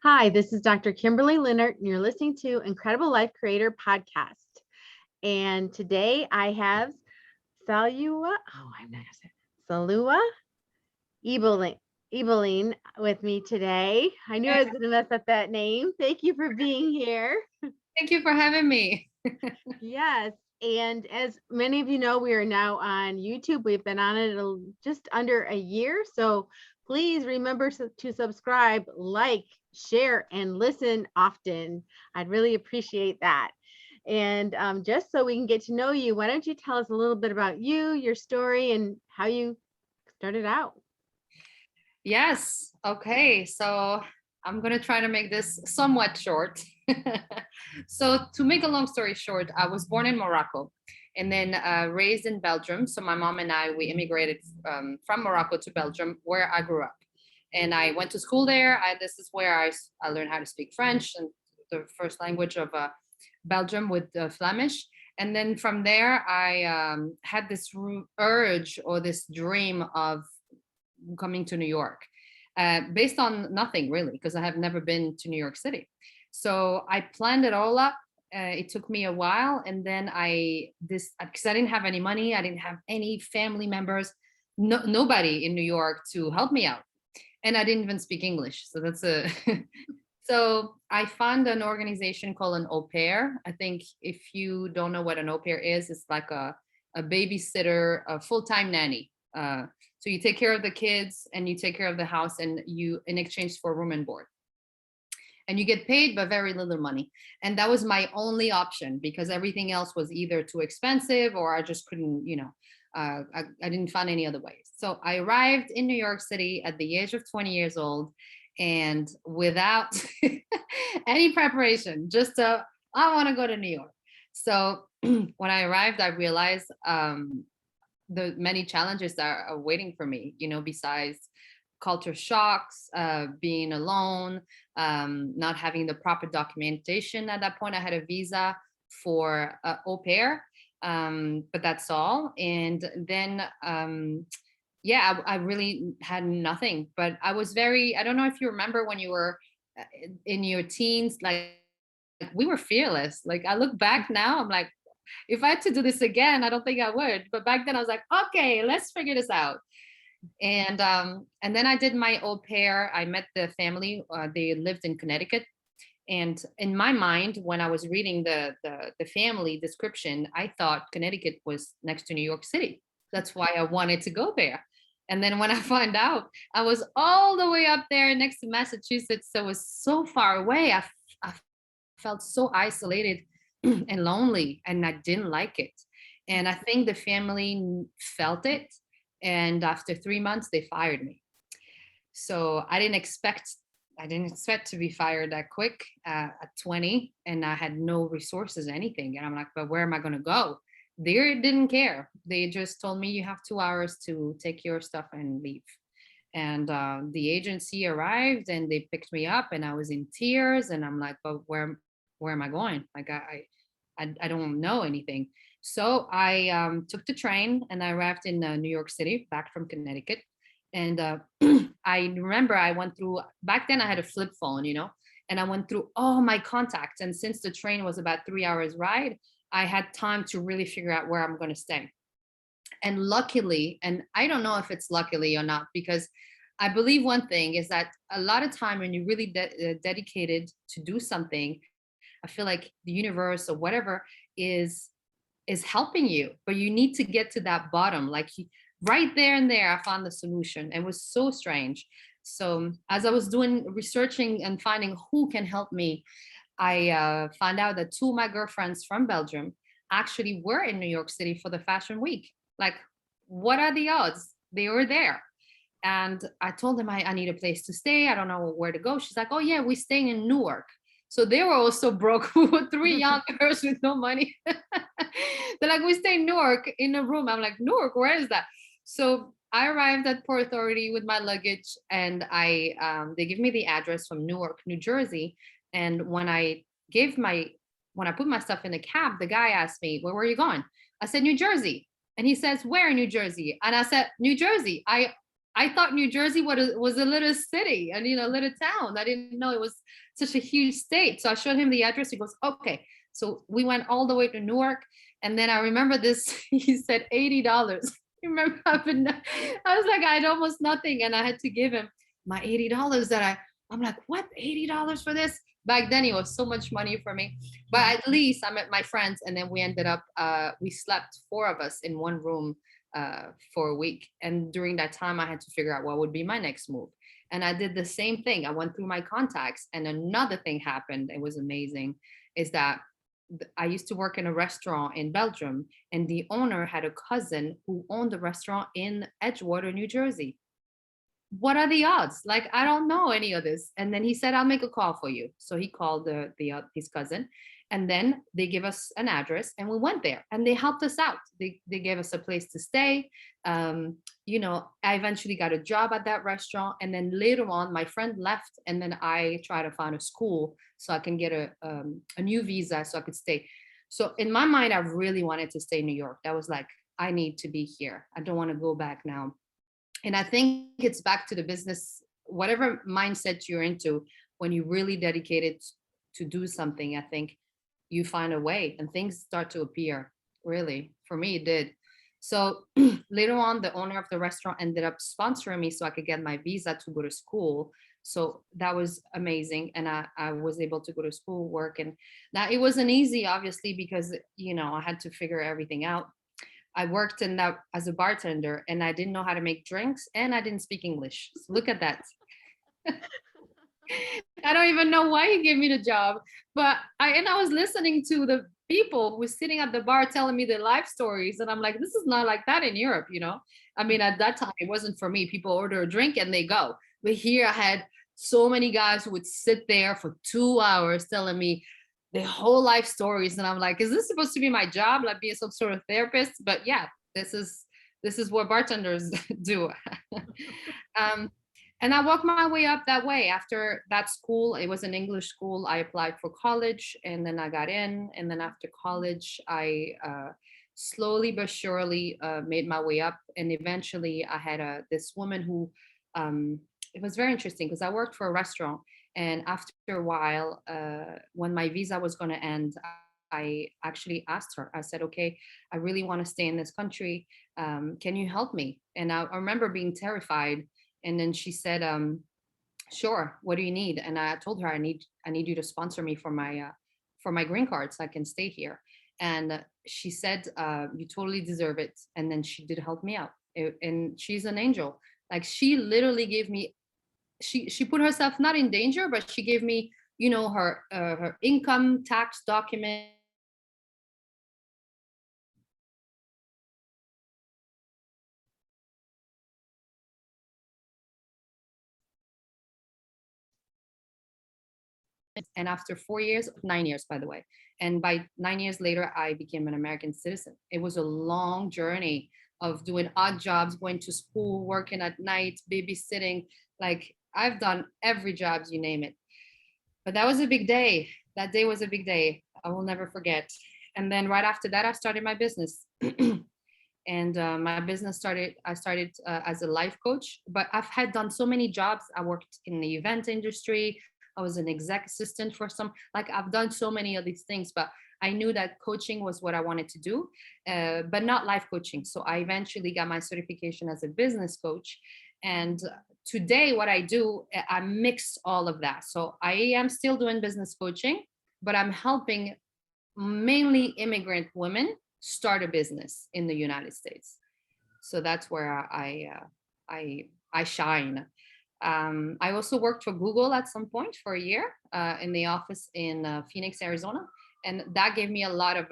Hi, this is Dr. Kimberley Linert, and you're listening to Incredible Life Creator Podcast. And today I have Saloua Ibaline with me today. I knew I was going to mess up that name. Thank you for being here. Thank you for having me. Yes. And as many of you know, we are now on YouTube. We've been on it just under a year. So please remember to subscribe, like, share, and listen often. I'd really appreciate that. And just so we can get to know you, why don't you tell us a little bit about you, your story, and how you started out? Yes. Okay. So I'm going to try to make this somewhat short. So, to make a long story short, I was born in Morocco and then raised in Belgium. So, my mom and I, we immigrated from Morocco to Belgium, where I grew up. And I went to school there. This is where I learned how to speak French, and the first language of Belgium with Flemish. And then from there, I had this urge or this dream of coming to New York, based on nothing really, because I have never been to New York City. So I planned it all up. It took me a while, and then because I didn't have any money, I didn't have any family members, nobody in New York to help me out, and I didn't even speak English. So that's a so I found an organization called an au pair. I think if you don't know what an au pair is, it's like a babysitter, a full-time nanny. So you take care of the kids and you take care of the house, and you in exchange for room and board. And you get paid but very little money. And that was my only option, because everything else was either too expensive or I just couldn't, I didn't find any other ways. So I arrived in New York City at the age of 20 years old, and without any preparation, I want to go to New York. So when I arrived, I realized the many challenges that are waiting for me, besides culture shocks, being alone, not having the proper documentation. At that point, I had a visa for au pair, but that's all. And then, I really had nothing, but I don't know if you remember when you were in your teens, like we were fearless. Like I look back now, I'm like, if I had to do this again, I don't think I would. But back then I was like, okay, let's figure this out. And then I did my au pair. I met the family. They lived in Connecticut. And in my mind, when I was reading the family description, I thought Connecticut was next to New York City. That's why I wanted to go there. And then when I found out I was all the way up there next to Massachusetts, so it was so far away, I felt so isolated and lonely, and I didn't like it. And I think the family felt it. And after 3 months, they fired me. So I didn't expect to be fired that quick at 20, and I had no resources, anything. And I'm like, but where am I going to go? They didn't care. They just told me you have 2 hours to take your stuff and leave. And the agency arrived and they picked me up, and I was in tears. And I'm like, but where am I going? Like I don't know anything. So I took the train and I arrived in New York City, back from Connecticut. And I remember I went through, back then I had a flip phone, and I went through all my contacts. And since the train was about 3 hours ride, I had time to really figure out where I'm going to stay. And luckily, and I don't know if it's luckily or not, because I believe one thing is that a lot of time when you're really dedicated to do something, I feel like the universe or whatever is helping you, but you need to get to that bottom. Like right there and there, I found the solution. It was so strange. So as I was doing researching and finding who can help me, I found out that two of my girlfriends from Belgium actually were in New York City for the Fashion Week. Like, what are the odds? They were there. And I told them I need a place to stay. I don't know where to go. She's like, oh, yeah, we're staying in Newark. So they were also broke. We were three young girls with no money. They're like, we stay in Newark in a room. I'm like, Newark, where is that? So I arrived at Port Authority with my luggage, and they give me the address from Newark, New Jersey. And when I put my stuff in the cab, the guy asked me, where were you going? I said, New Jersey. And he says, where in New Jersey? And I said, New Jersey. I thought New Jersey was a little city and, a little town. I didn't know it was such a huge state. So I showed him the address. He goes, okay. So we went all the way to Newark. And then I remember this, he said $80. You remember, I was like, I had almost nothing. And I had to give him my $80 I'm like, what, $80 for this? Back then it was so much money for me. But at least I met my friends, and then we ended up, we slept, four of us in one room for a week. And during that time, I had to figure out what would be my next move. And I did the same thing. I went through my contacts, and another thing happened. It was amazing. Is that I used to work in a restaurant in Belgium, and the owner had a cousin who owned a restaurant in Edgewater, New Jersey. What are the odds? Like, I don't know any of this. And then he said, I'll make a call for you. So he called his cousin, and then they give us an address, and we went there, and they helped us out. They gave us a place to stay. I eventually got a job at that restaurant. And then later on, my friend left, and then I tried to find a school so I can get a new visa so I could stay. So in my mind, I really wanted to stay in New York. That was like, I need to be here. I don't want to go back now. And I think it's back to the business, whatever mindset you're into, when you really dedicated to do something, I think you find a way and things start to appear. Really, for me, it did. So later on, the owner of the restaurant ended up sponsoring me so I could get my visa to go to school. So that was amazing. And I was able to go to school, work. And now it wasn't easy, obviously, because, I had to figure everything out. I worked in that as a bartender, and I didn't know how to make drinks, and I didn't speak English. So look at that. I don't even know why he gave me the job, but I was listening to the people who were sitting at the bar telling me their life stories, and I'm like, this is not like that in Europe, I mean, at that time it wasn't for me. People order a drink and they go. But here I had so many guys who would sit there for 2 hours telling me their whole life stories, and I'm like, is this supposed to be my job, like being some sort of therapist? But yeah, this is what bartenders do. And I walked my way up that way. After that school, it was an English school, I applied for college, and then I got in. And then after college, I slowly but surely made my way up. And eventually I had this woman who, it was very interesting because I worked for a restaurant. And after a while, when my visa was going to end, I actually asked her, I said, okay, I really want to stay in this country. Can you help me? And I remember being terrified. And then she said, sure, what do you need? And I told her, I need you to sponsor me for my green card so I can stay here. And she said, you totally deserve it. And then she did help me out. And she's an angel. Like, she literally gave me, she put herself not in danger, but she gave me, her income tax document. And after 4 years, 9 years, by the way, and by 9 years later, I became an American citizen. It was a long journey of doing odd jobs, going to school, working at night, babysitting. Like, I've done every job, you name it. But that was a big day. That day was a big day. I will never forget. And then right after that, I started my business. And my business I started as a life coach, but I've had done so many jobs. I worked in the event industry. I was an exec assistant for I've done so many of these things, but I knew that coaching was what I wanted to do, but not life coaching. So I eventually got my certification as a business coach. And today what I do, I mix all of that. So I am still doing business coaching, but I'm helping mainly immigrant women start a business in the United States. So that's where I shine. I also worked for Google at some point for a year in the office in Phoenix, Arizona. And that gave me a lot of,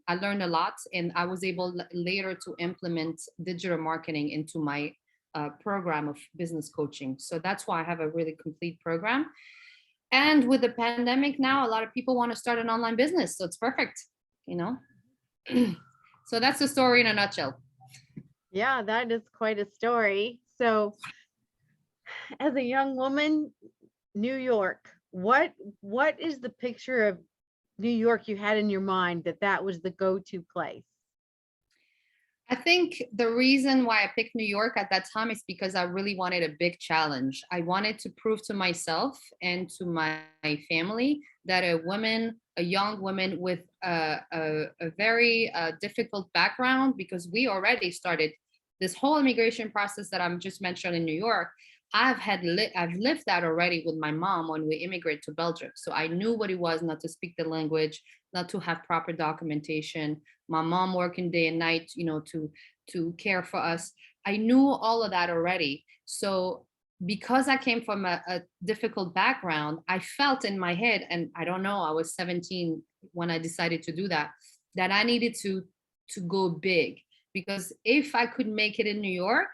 I learned a lot, and I was able later to implement digital marketing into my program of business coaching. So that's why I have a really complete program. And with the pandemic now, a lot of people want to start an online business. So it's perfect, So that's the story in a nutshell. Yeah, that is quite a story. So as a young woman, New York, what is the picture of New York you had in your mind that was the go-to place? I think the reason why I picked New York at that time is because I really wanted a big challenge. I wanted to prove to myself and to my family that a young woman with a very difficult background, because we already started this whole immigration process that I'm just mentioned in New York. I've lived that already with my mom when we immigrated to Belgium. So I knew what it was not to speak the language, not to have proper documentation, my mom working day and night, to care for us. I knew all of that already. So because I came from a difficult background, I felt in my head, and I don't know, I was 17 when I decided to do that, that I needed to go big, because if I could make it in New York,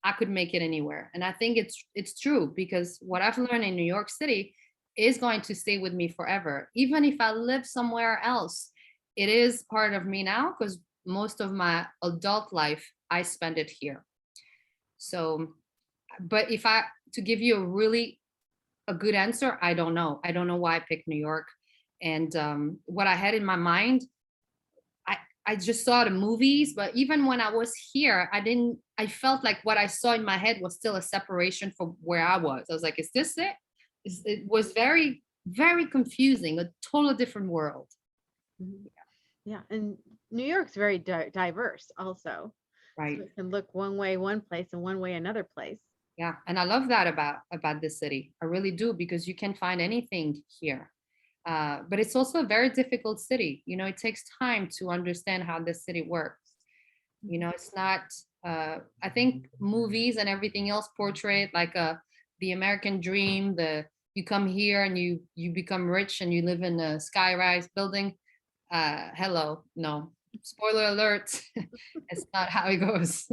I could make it anywhere. And I think it's true, because what I've learned in New York City is going to stay with me forever. Even if I live somewhere else, it is part of me now, because most of my adult life I spent it here. So, but if I to give you a good answer, I don't know. I don't know why I picked New York. And what I had in my mind, I just saw the movies, but even when I was here, I felt like what I saw in my head was still a separation from where I was. I was like, is this it? It was very, very confusing, a totally different world. Mhm. Yeah, and New York's very diverse also. Right. So it can look one way one place and one way another place. Yeah. And I love that about this city. I really do, because you can find anything here. But it's also a very difficult city. It takes time to understand how this city works. It's not, I think movies and everything else portray it like the American dream, you come here and you become rich and you live in a skyrise building. Hello, no, spoiler alert. It's not how it goes.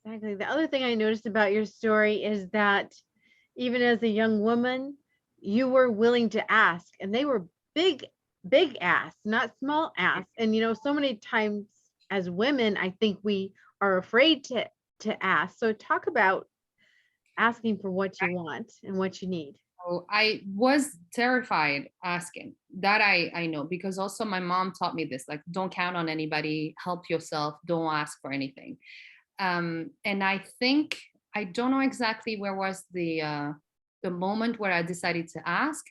Exactly. The other thing I noticed about your story is that even as a young woman, you were willing to ask, and they were big, big asks, not small asks. And so many times as women, I think we are afraid to ask. So talk about asking for what you want and what you need. So I was terrified asking that. I know, because also my mom taught me this, like, don't count on anybody, help yourself, don't ask for anything. And I think, I don't know exactly where was the moment where I decided to ask,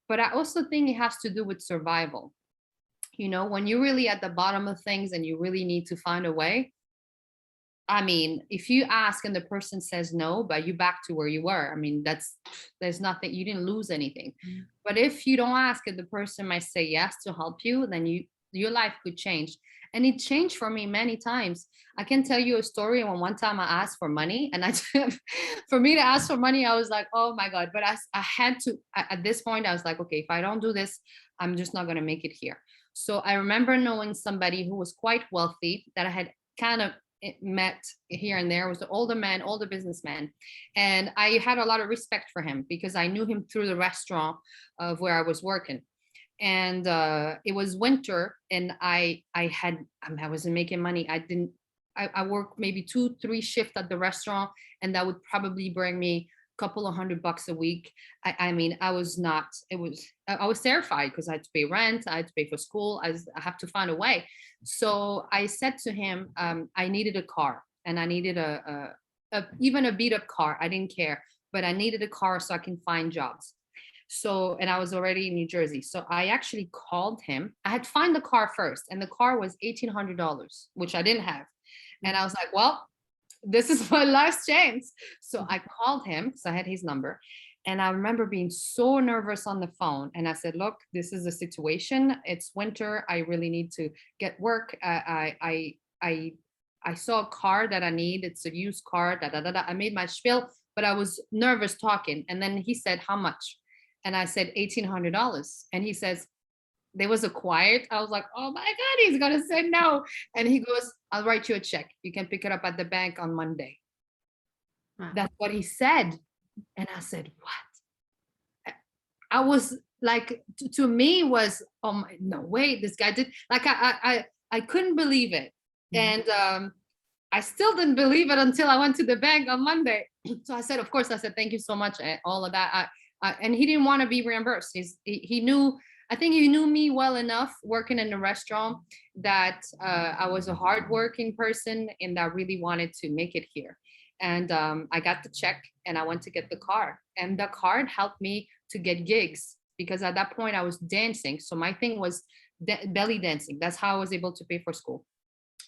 but I also think it has to do with survival. When you're really at the bottom of things and you really need to find a way, I mean, if you ask and the person says no, but you back to where you were, I mean, there's nothing, you didn't lose anything. Mm. But if you don't ask and the person might say yes to help you, then your life could change. And it changed for me many times. I can tell you a story when one time I asked for money, and for me to ask for money, I was like, oh my God. But I had to, at this point, I was like, okay, if I don't do this, I'm just not going to make it here. So I remember knowing somebody who was quite wealthy that I had kind of met here and there. Was an older man, older businessman, and I had a lot of respect for him because I knew him through the restaurant of where I was working. And it was winter, and I wasn't making money. I worked maybe 2-3 shifts at the restaurant, and that would probably bring me couple of $100 a week. I mean, I was terrified because I had to pay rent, I had to pay for school. I have to find a way. So I said to him, I needed a car, and I needed even a beat up car. I didn't care, but I needed a car so I can find jobs. So, and I was already in New Jersey. So I actually called him. I had to find the car first, and the car was $1,800, which I didn't have. And I was like, well, this is my last chance. So I called him because I had his number. And I remember being so nervous on the phone. And I said, look, this is the situation. It's winter. I really need to get work. I saw a car that I need. It's a used car. Da, da, da, da. I made my spiel, but I was nervous talking. And then he said, how much? And I said, $1,800. And he says, there was a quiet. I was like, oh my God, he's going to say no. And he goes, I'll write you a check. You can pick it up at the bank on Monday. Wow. That's what he said. And I said, what? I was like, to me was, oh my, no way, this guy did. Like, I couldn't believe it. Mm-hmm. And I still didn't believe it until I went to the bank on Monday. So I said, of course, I said, thank you so much. And all of that. And he didn't want to be reimbursed. He knew I think you knew me well enough working in a restaurant that I was a hardworking person and I really wanted to make it here. And I got the check and I went to get the card. And the card helped me to get gigs because at that point I was dancing. So my thing was belly dancing. That's how I was able to pay for school.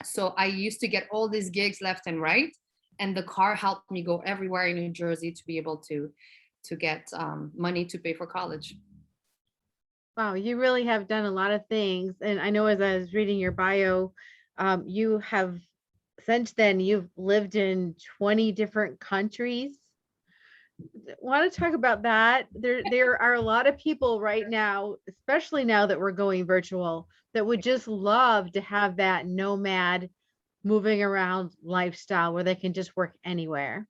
So I used to get all these gigs left and right. And the car helped me go everywhere in New Jersey to be able to get money to pay for college. Wow, you really have done a lot of things. And I know as I was reading your bio, you have since then you've lived in 20 different countries. Want to talk about that? There are a lot of people right now, especially now that we're going virtual, that would just love to have that nomad moving around lifestyle where they can just work anywhere.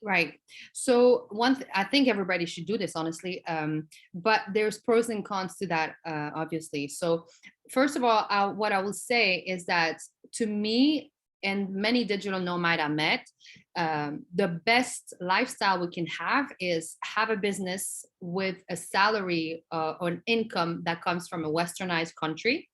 Right. So I think everybody should do this, honestly. But there's pros and cons to that, obviously. So first of all, what I will say is that to me and many digital nomad I met, the best lifestyle we can have is have a business with a salary or an income that comes from a westernized country,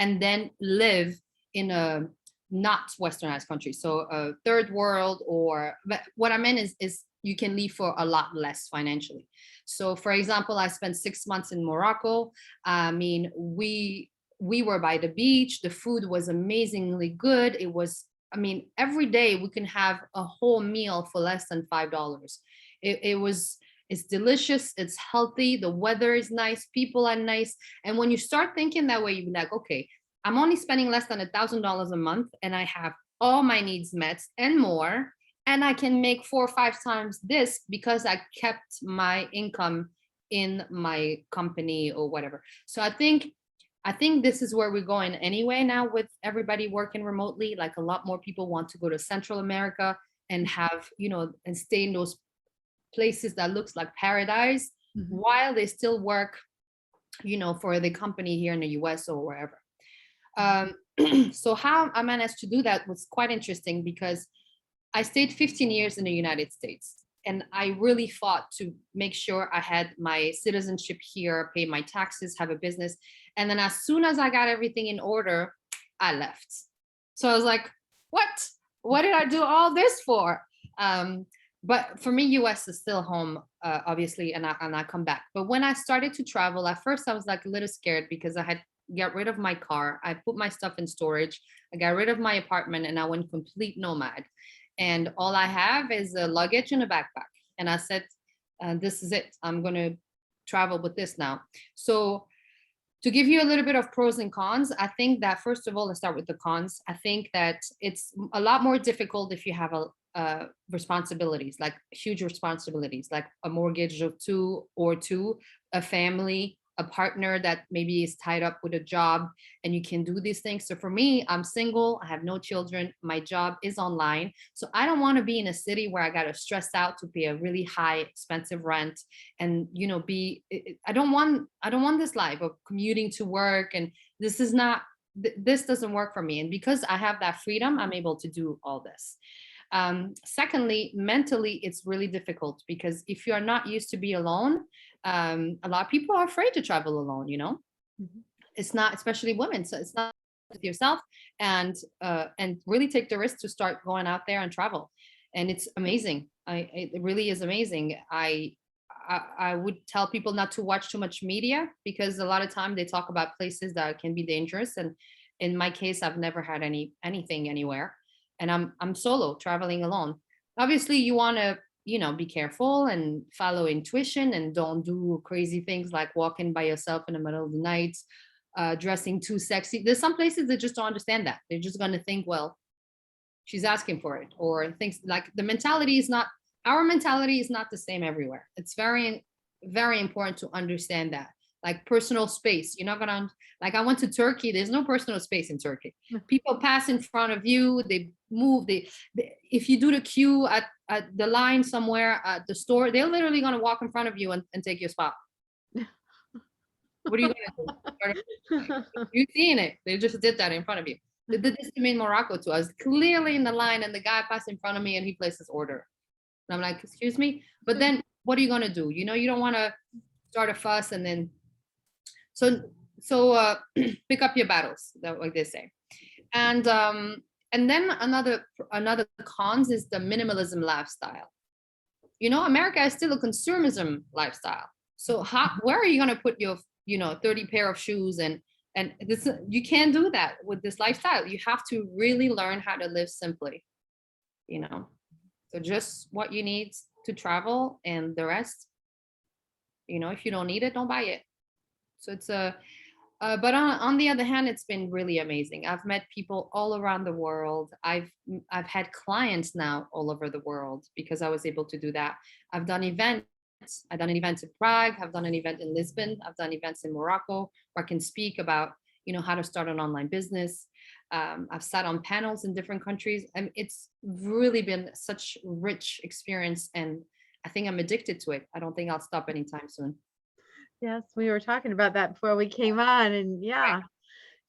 and then live in a not westernized countries, so third world, or but what I meant is you can leave for a lot less financially. So for example, I spent 6 months in Morocco. I mean, we were by the beach, the food was amazingly good. It was, I mean, every day we can have a whole meal for less than $5. It's delicious, it's healthy, the weather is nice, people are nice. And when you start thinking that way, you're like, okay, I'm only spending less than $1,000 a month and I have all my needs met and more. And I can make 4 or 5 times this because I kept my income in my company or whatever. So I think this is where we're going anyway now with everybody working remotely. Like a lot more people want to go to Central America and have, and stay in those places that looks like paradise, while they still work, for the company here in the US or wherever. So how I managed to do that was quite interesting because I stayed 15 years in the United States and I really fought to make sure I had my citizenship here, pay my taxes, have a business. And then as soon as I got everything in order, I left. So I was like, what did I do all this for? But for me, US is still home, obviously, and I come back. But when I started to travel, at first I was like a little scared because I had got rid of my car. I put my stuff in storage. I got rid of my apartment and I went complete nomad. And all I have is a luggage and a backpack. And I said, this is it. I'm going to travel with this now. So to give you a little bit of pros and cons, I think that first of all, let's start with the cons. I think that it's a lot more difficult if you have responsibilities, like huge responsibilities, like a mortgage of two, a family, a partner that maybe is tied up with a job, and you can do these things. So for me, I'm single, I have no children, my job is online. So I don't want to be in a city where I got to stress out to pay a really high expensive rent and, I don't want this life of commuting to work. And this doesn't work for me. And because I have that freedom, I'm able to do all this. Secondly, mentally, it's really difficult because if you are not used to be alone, a lot of people are afraid to travel alone, It's not, especially women. So it's not with yourself and really take the risk to start going out there and travel. And it's amazing. It really is amazing. I would tell people not to watch too much media because a lot of time they talk about places that can be dangerous. And in my case, I've never had anything anywhere. And I'm solo traveling alone. Obviously, you want to, be careful and follow intuition and don't do crazy things like walking by yourself in the middle of the night, dressing too sexy. There's some places that just don't understand that. They're just going to think, well, she's asking for it, or things like our mentality is not the same everywhere. It's very, very important to understand that. Like personal space, you're not gonna, like I went to Turkey, there's no personal space in Turkey. People pass in front of you, they move, if you do the queue at the line somewhere at the store, they're literally gonna walk in front of you and take your spot. What are you gonna do? You've seen it, they just did that in front of you. They did this to me in Morocco too. I was clearly in the line and the guy passed in front of me and he placed his order. And I'm like, excuse me? But then what are you gonna do? You don't wanna start a fuss and then So pick up your battles, like they say. And then another cons is the minimalism lifestyle. America is still a consumerism lifestyle. So where are you going to put your 30 pair of shoes, and this, you can't do that with this lifestyle. You have to really learn how to live simply. So just what you need to travel, and the rest, if you don't need it, don't buy it. So it's but on the other hand, it's been really amazing. I've met people all around the world. I've had clients now all over the world because I was able to do that. I've done events. I've done an event in Prague. I've done an event in Lisbon. I've done events in Morocco where I can speak about, how to start an online business. I've sat on panels in different countries, and it's really been such rich experience. And I think I'm addicted to it. I don't think I'll stop anytime soon. Yes, we were talking about that before we came on, and yeah,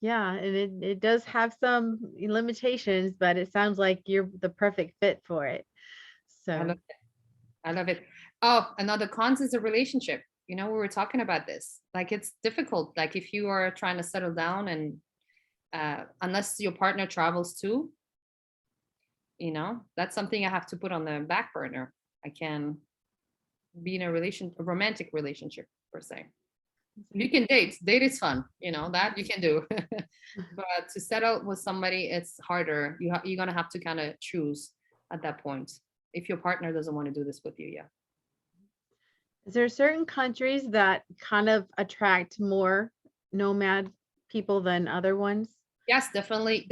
and it does have some limitations, but it sounds like you're the perfect fit for it. I So love it. I love it. Oh, another cons is a relationship. We were talking about this. Like, it's difficult. Like, if you are trying to settle down, and unless your partner travels too, that's something I have to put on the back burner. I can be in a romantic relationship per se. You can date is fun, that you can do. But to settle with somebody, it's harder. You're gonna have to kind of choose at that point if your partner doesn't want to do this with you. Yeah. is there certain countries that kind of attract more nomad people than other ones? Yes, definitely.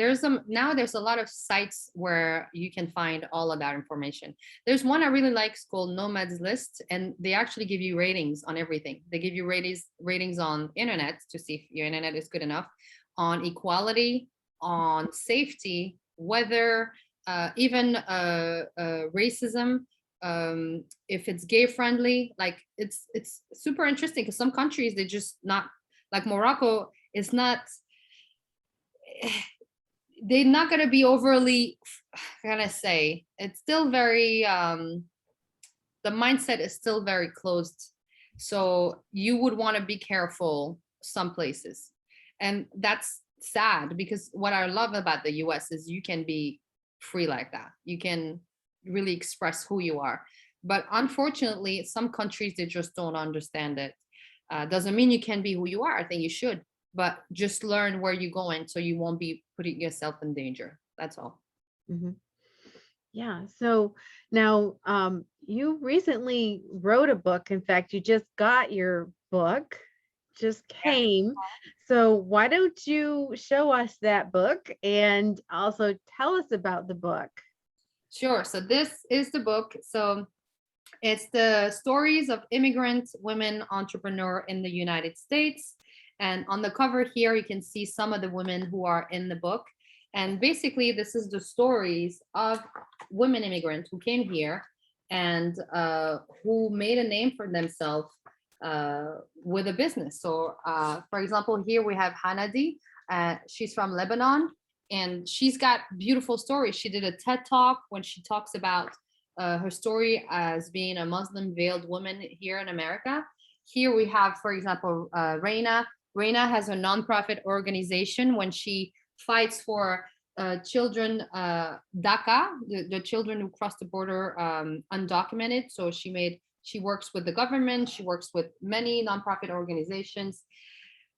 Now there's a lot of sites where you can find all of that information. There's one I really like, it's called Nomads List, and they actually give you ratings on everything. They give you ratings on internet to see if your internet is good enough, on equality, on safety, weather, even racism, if it's gay friendly. Like, it's super interesting because some countries, they just not, like Morocco is not, they're not going to be overly, gonna say, it's still very the mindset is still very closed, so you would want to be careful some places. And that's sad, because what I love about the US is you can be free like that. You can really express who you are. But unfortunately, some countries, they just don't understand it. Doesn't mean you can be who you are. I think you should, but just learn where you're going so you won't be putting yourself in danger. That's all. Mm-hmm. Yeah. So now, you recently wrote a book. In fact, you just got your book, just came. So why don't you show us that book and also tell us about the book? Sure. So this is the book. So it's the stories of immigrant women entrepreneur in the United States. And on the cover here, you can see some of the women who are in the book. And basically, this is the stories of women immigrants who came here and who made a name for themselves with a business. So, for example, here we have Hanadi. She's from Lebanon, and she's got beautiful stories. She did a TED Talk when she talks about her story as being a Muslim veiled woman here in America. Here we have, for example, Reina. Reina has a nonprofit organization when she fights for children, DACA, the children who cross the border undocumented. So she works with the government. She works with many nonprofit organizations.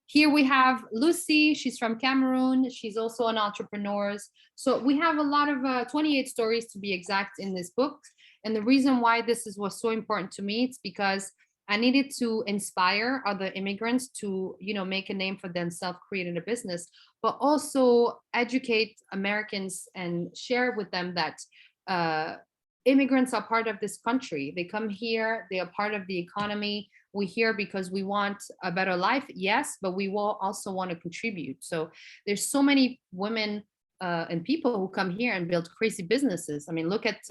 Here we have Lucy. She's from Cameroon. She's also an entrepreneur. So we have a lot of 28 stories to be exact in this book. And the reason why was so important to me, it's because I needed to inspire other immigrants to, make a name for themselves, creating a business, but also educate Americans and share with them that immigrants are part of this country. They come here, they are part of the economy. We're here because we want a better life, yes, but we will also want to contribute. So there's so many women and people who come here and build crazy businesses. I mean, look at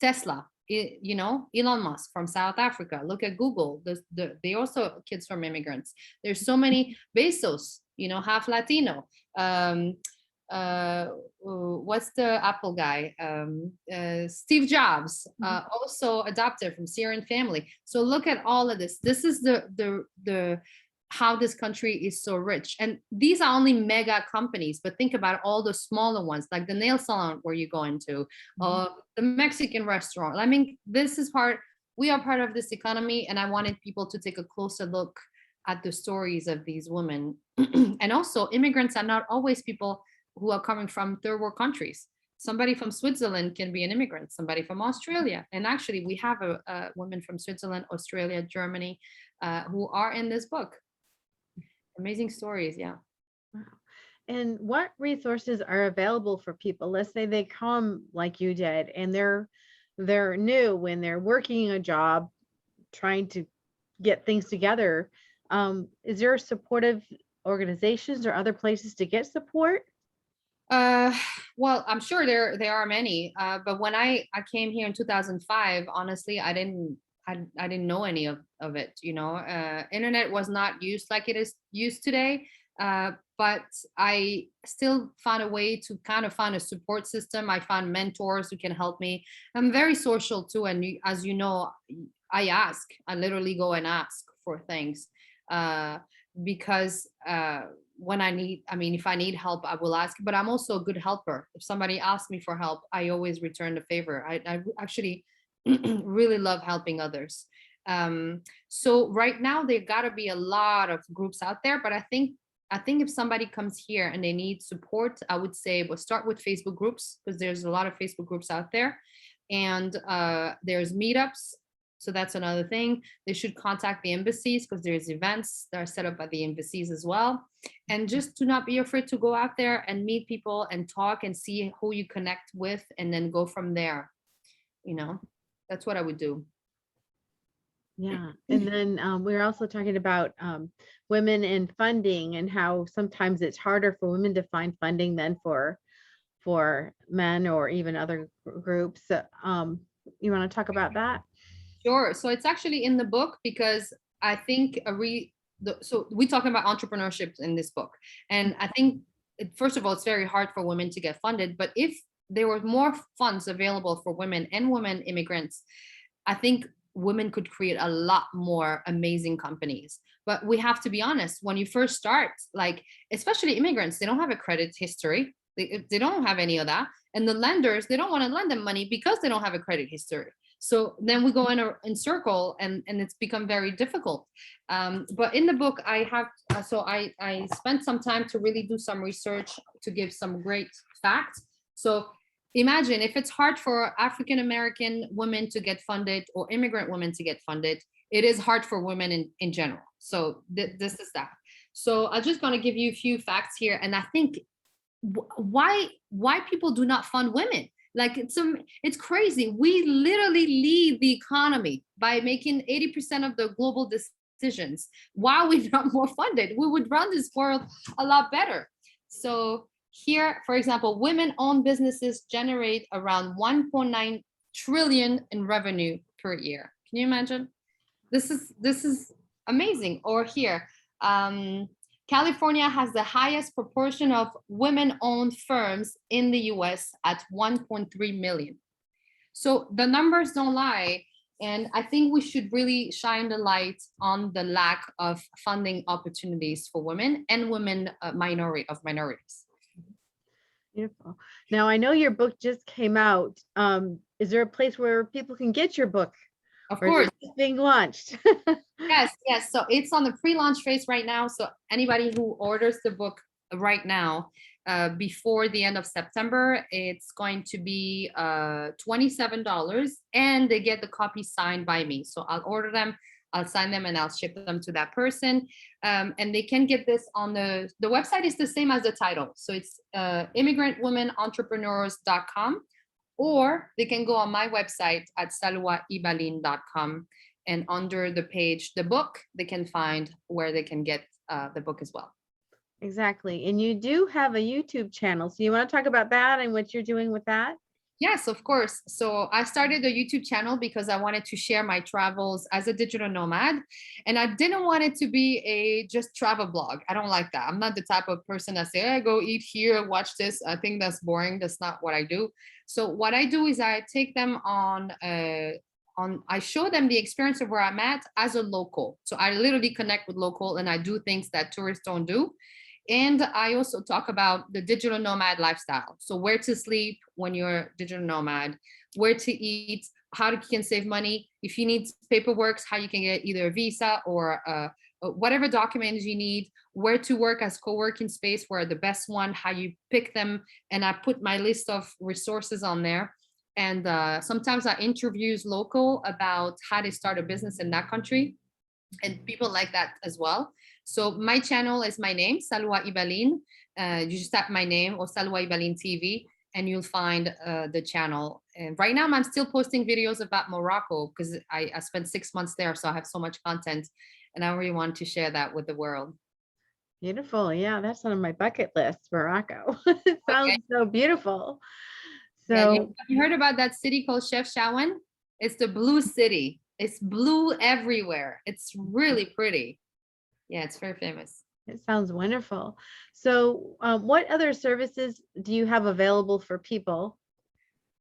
Tesla. Elon Musk from South Africa. Look at Google. They also kids from immigrants. There's so many. Bezos, half Latino. What's the Apple guy? Steve Jobs, also adopted from Syrian family. So look at all of this. This is the how this country is so rich. And these are only mega companies, but think about all the smaller ones, like the nail salon where you go into, the Mexican restaurant. I mean, we are part of this economy, and I wanted people to take a closer look at the stories of these women. And also, immigrants are not always people who are coming from third world countries. Somebody from Switzerland can be an immigrant, somebody from Australia. And actually, we have a women from Switzerland, Australia, Germany, who are in this book. Amazing stories, yeah. Wow. And what resources are available for people? Let's say they come like you did, and they're new when they're working a job, trying to get things together. Is there supportive organizations or other places to get support? Well, I'm sure there are many, but when I came here in 2005, honestly, I didn't know any of it. Internet was not used like it is used today, but I still found a way to kind of find a support system. I found mentors who can help me. I'm very social too, and as you know, I literally go and ask for things, because when if I need help, I will ask, but I'm also a good helper. If somebody asks me for help, I always return the favor. I actually really love helping others. So right now there gotta be a lot of groups out there, but I think if somebody comes here and they need support, I would say we'll start with Facebook groups, because there's a lot of Facebook groups out there, and there's meetups. So that's another thing. They should contact the embassies, because there's events that are set up by the embassies as well. And just do not be afraid to go out there and meet people and talk and see who you connect with, and then go from there. That's what I would do. Yeah. And then we're also talking about women in funding, and how sometimes it's harder for women to find funding than for men or even other groups. You want to talk about that? Sure. So it's actually in the book, because I think so we talking about entrepreneurship in this book, and I think first of all, it's very hard for women to get funded, but if there were more funds available for women and women immigrants, I think women could create a lot more amazing companies. But we have to be honest, when you first start, like especially immigrants, they don't have a credit history. They don't have any of that. And the lenders, they don't want to lend them money because they don't have a credit history. So then we go in circle, and it's become very difficult. But in the book, I spent some time to really do some research to give some great facts. So imagine if it's hard for African-American women to get funded, or immigrant women to get funded, it is hard for women in general. So this is that. So I'm just going to give you a few facts here. And I think why people do not fund women. Like it's crazy. We literally lead the economy by making 80% of the global decisions. Why are we not more funded? We would run this world a lot better. So here, for example, women-owned businesses generate around 1.9 trillion in revenue per year. Can you imagine? This is amazing. Or here, California has the highest proportion of women-owned firms in the US at 1.3 million. So the numbers don't lie. And I think we should really shine the light on the lack of funding opportunities for women and women minorities. Beautiful. Now, I know your book just came out. Is there a place where people can get your book? Of course. It's being launched. Yes. So it's on the pre-launch phase right now. So anybody who orders the book right now, before the end of September, it's going to be $27, and they get the copy signed by me. So I'll order them, I'll sign them, and I'll ship them to that person. And they can get this on the website is the same as the title. So it's immigrantwomenentrepreneurs.com, or they can go on my website at salouaibaline.com, and under the page, the book, they can find where they can get the book as well. Exactly. And you do have a YouTube channel. So you want to talk about that and what you're doing with that? Yes, of course. So I started a YouTube channel because I wanted to share my travels as a digital nomad. And I didn't want it to be a just travel blog. I don't like that. I'm not the type of person that say, hey, go eat here, watch this. I think that's boring. That's not what I do. So what I do is I take them on I show them the experience of where I'm at as a local. So I literally connect with local and I do things that tourists don't do. And I also talk about the digital nomad lifestyle. So where to sleep when you're digital nomad, where to eat, how you can save money. If you need paperwork, how you can get either a visa or whatever documents you need, where to work as co-working space, where the best one, how you pick them. And I put my list of resources on there. And sometimes I interviews local about how they start a business in that country, and people like that as well. So my channel is my name, Saloua Ibaline. You just type my name or Saloua Ibaline TV, and you'll find the channel. And right now I'm still posting videos about Morocco because I spent 6 months there. So I have so much content and I really want to share that with the world. Beautiful. Yeah, that's on my bucket list, Morocco. It sounds Okay. so beautiful. Yeah, So you heard about that city called Chefchaouen? It's the blue city. It's blue everywhere. It's really pretty. Yeah, it's very famous. it sounds wonderful. So what other services do you have available for people?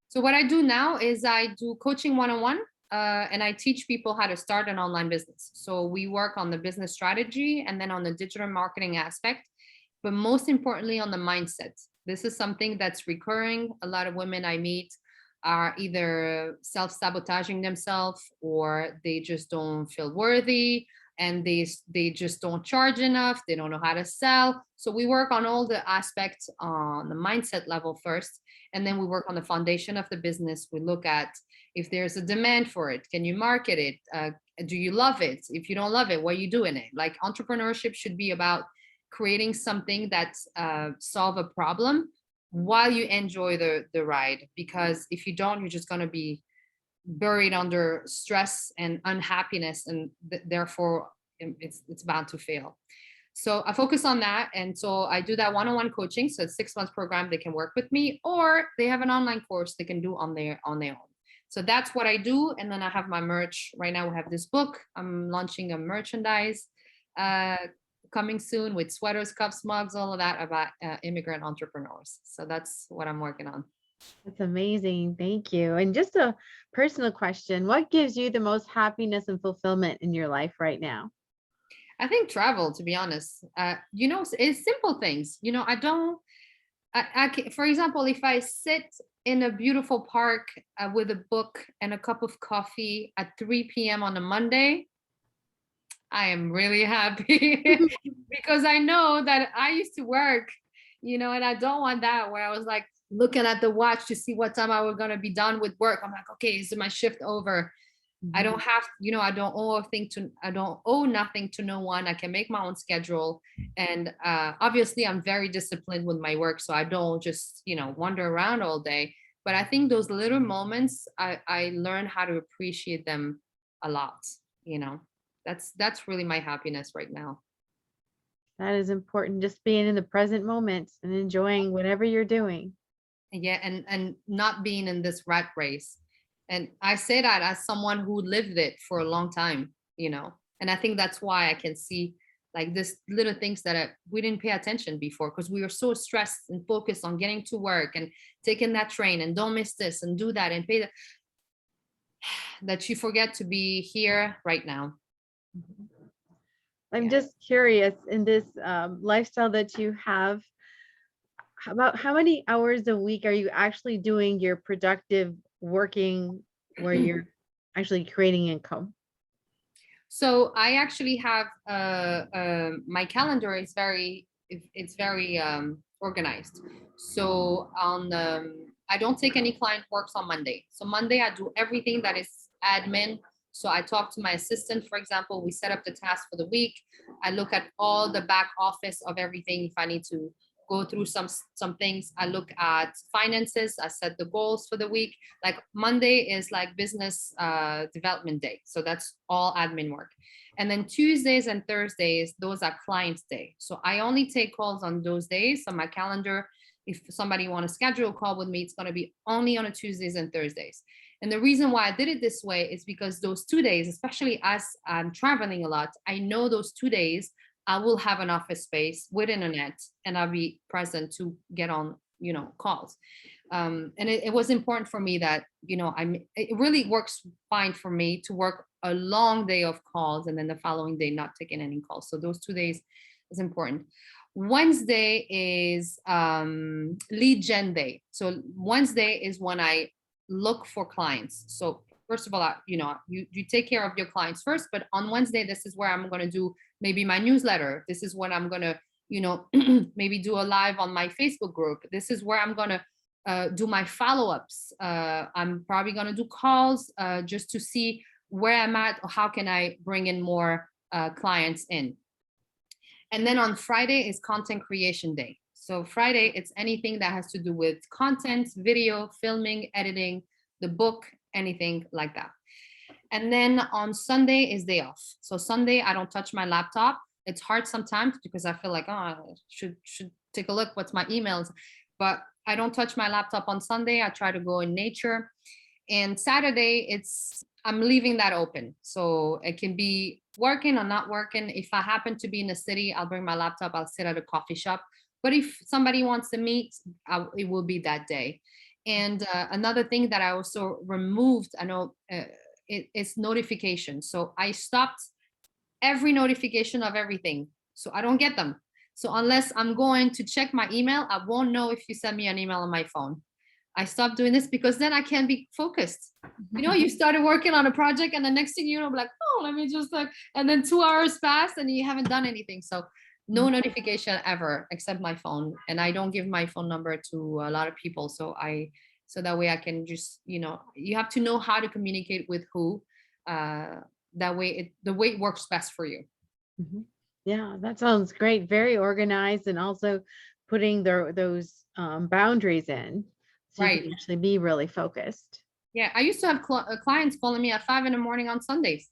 So what I do now is I do coaching one-on-one, and I teach people how to start an online business. So we work on the business strategy and then on the digital marketing aspect, but most importantly on the mindset. This is something that's recurring. A lot of women I meet are either self-sabotaging themselves or they just don't feel worthy and they just don't charge enough. They don't know how to sell. So we work on all the aspects on the mindset level first, and then we work on the foundation of the business. We look at if there's a demand for it. Can you market it? Do you love it? If you don't love it, what are you doing it? Like entrepreneurship should be about creating something that solve a problem while you enjoy the ride. Because if you don't, you're just going to be buried under stress and unhappiness, and therefore it's bound to fail. So I focus on that. And so I do that one-on-one coaching. So it's 6 months program. They can work with me, or they have an online course they can do on their own. So that's what I do. And then I have my merch. Right now we have this book. I'm launching a merchandise coming soon with sweaters, cups, mugs, all of that about immigrant entrepreneurs. So that's what I'm working on. That's amazing. Thank you. And just a personal question, what gives you the most happiness and fulfillment in your life right now? I think travel, to be honest. It's simple things. For example, if I sit in a beautiful park with a book and a cup of coffee at 3 p.m. on a Monday, I am really happy because I know that I used to work, and I don't want that where I was like looking at the watch to see what time I was going to be done with work. I'm like, okay, is my shift over? I don't have, I don't owe nothing to no one. I can make my own schedule. And obviously I'm very disciplined with my work. So I don't just, wander around all day. But I think those little moments, I learn how to appreciate them a lot. That's really my happiness right now. That is important. Just being in the present moment and enjoying whatever you're doing. Yeah. And not being in this rat race. And I say that as someone who lived it for a long time, and I think that's why I can see like this little things that we didn't pay attention before because we were so stressed and focused on getting to work and taking that train and don't miss this and do that and pay that you forget to be here right now. I'm just curious, in this lifestyle that you have, about how many hours a week are you actually doing your productive working where you're actually creating income? So I actually have my calendar is very organized. So I don't take any client works on Monday. So Monday I do everything that is admin. So I talk to my assistant, for example, we set up the task for the week. I look at all the back office of everything. If I need to go through some things, I look at finances, I set the goals for the week. Like Monday is like business development day. So that's all admin work. And then Tuesdays and Thursdays, those are clients day. So I only take calls on those days. So my calendar, if somebody want to schedule a call with me, it's going to be only on a Tuesdays and Thursdays. And the reason why I did it this way is because those 2 days, especially as I'm traveling a lot, I know those 2 days I will have an office space with internet and I'll be present to get on, calls. And it was important for me that, it really works fine for me to work a long day of calls and then the following day not taking any calls. So those 2 days is important. Wednesday is lead gen day. So Wednesday is when I look for clients. So first of all, you take care of your clients first, but on Wednesday, this is where I'm going to do maybe my newsletter. This is when I'm going to, maybe do a live on my Facebook group. This is where I'm going to do my follow-ups. I'm probably going to do calls just to see where I'm at, or how can I bring in more clients in. And then on Friday is content creation day. So Friday, it's anything that has to do with content, video, filming, editing, the book, anything like that. And then on Sunday is day off. So Sunday, I don't touch my laptop. It's hard sometimes because I feel like, oh, I should take a look what's my emails. But I don't touch my laptop on Sunday. I try to go in nature. And Saturday, I'm leaving that open. So it can be working or not working. If I happen to be in the city, I'll bring my laptop. I'll sit at a coffee shop. But if somebody wants to meet, it will be that day. And another thing that I also removed, I know it's notifications. So I stopped every notification of everything. So I don't get them. So unless I'm going to check my email, I won't know if you send me an email on my phone. I stopped doing this because then I can't be focused. You started working on a project and the next thing you know, I'm like, oh, let me just and then 2 hours pass and you haven't done anything. So no notification ever except my phone. And I don't give my phone number to a lot of people. So that way I can just, you have to know how to communicate with who, that way the way it works best for you. Yeah, that sounds great. Very organized, and also putting those boundaries in, so you can actually be really focused. Yeah, I used to have clients calling me at 5 a.m. on Sundays.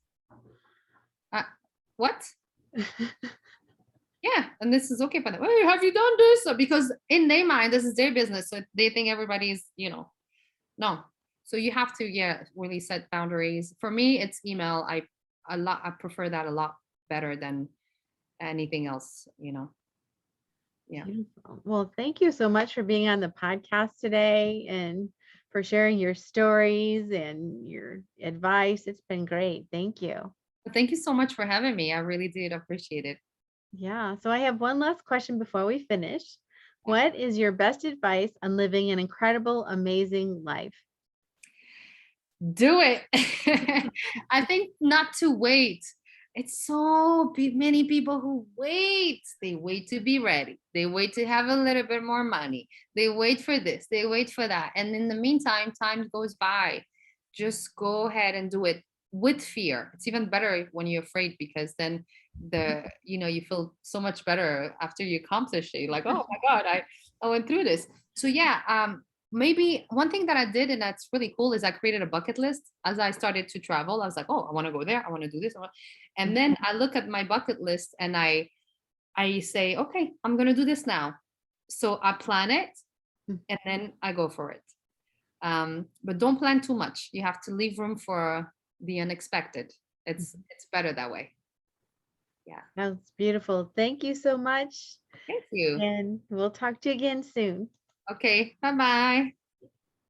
What? Yeah, and this is okay for them. Hey, have you done this? Because in their mind, this is their business, so they think everybody's, no. So you have to, really set boundaries. For me, it's email. I prefer that a lot better than anything else. Yeah. Beautiful. Well, thank you so much for being on the podcast today and for sharing your stories and your advice. It's been great. Thank you. Thank you so much for having me. I really did appreciate it. Yeah. So I have one last question before we finish. What is your best advice on living an incredible, amazing life? Do it. I think not to wait. It's so many people who wait. They wait to be ready. They wait to have a little bit more money. They wait for this. They wait for that. And in the meantime, time goes by. Just go ahead and do it with fear. It's even better when you're afraid, because then you feel so much better after you accomplish it. You're like, oh my God, I went through this. So maybe one thing that I did, and that's really cool, is I created a bucket list. As I started to travel, I was like, oh, I want to go there. I want to do this. And then I look at my bucket list and I say, okay, I'm going to do this now. So I plan it and then I go for it. But don't plan too much. You have to leave room for the unexpected. It's better that way. Yeah. That's beautiful. Thank you so much. Thank you. And we'll talk to you again soon. Okay. Bye-bye.